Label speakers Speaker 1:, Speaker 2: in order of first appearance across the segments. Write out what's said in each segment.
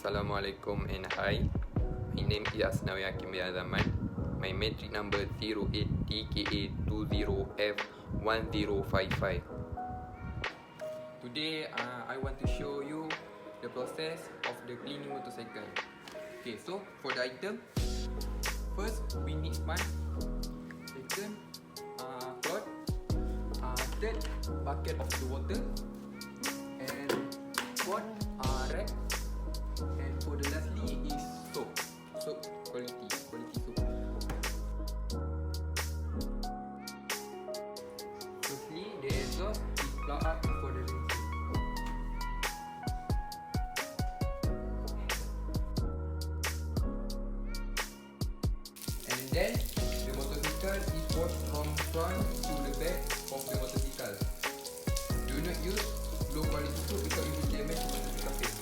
Speaker 1: Assalamualaikum and hi. My name is Asnawi Hakim bin Azaman. My metric number 08TKA20F1055. Today I want to show you the process of the cleaning motorcycle. Okay, so for the item, first we need sponge. Second, cloth. Third, bucket of the water. And fourth, rag. And for the lastly is soap. Soap quality soap. Firstly, the exhaust is plug up for the rinsing. And then the motorcycle is washed from front to the back of the motorcycle. Do not use low quality soap because it will damage the motorcycle paint.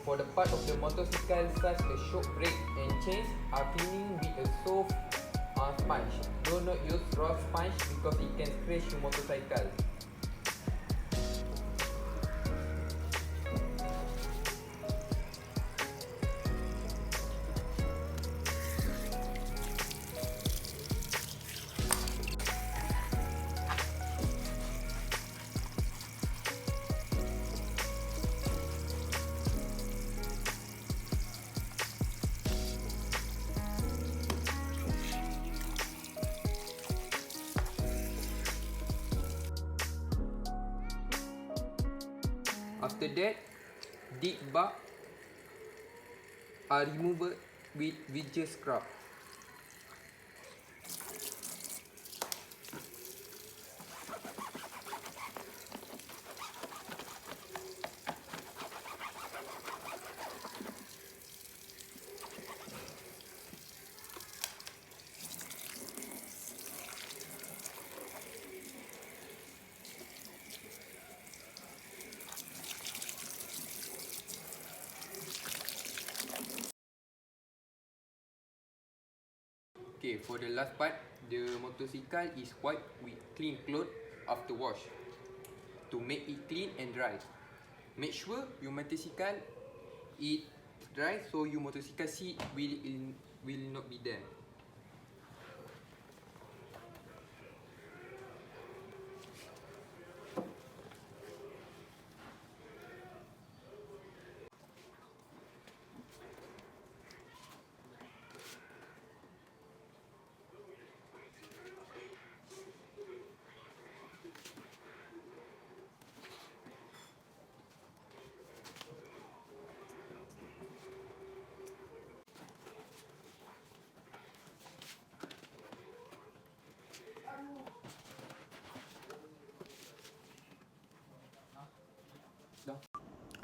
Speaker 1: For the part of the motorcycle such as shock brake and chains are cleaning with a soft sponge. Do not use raw sponge because it can scratch your motorcycle. After that, deep bark are removed with vigorous scrub. Okay, for the last part, the motorcycle is wiped with clean cloth after wash to make it clean and dry. Make sure your motorcycle is dry so your motorcycle seat will not be damp.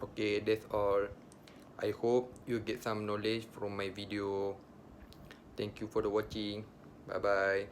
Speaker 1: Okay, that's all. I hope you get some knowledge from my video. Thank you for the watching. Bye bye.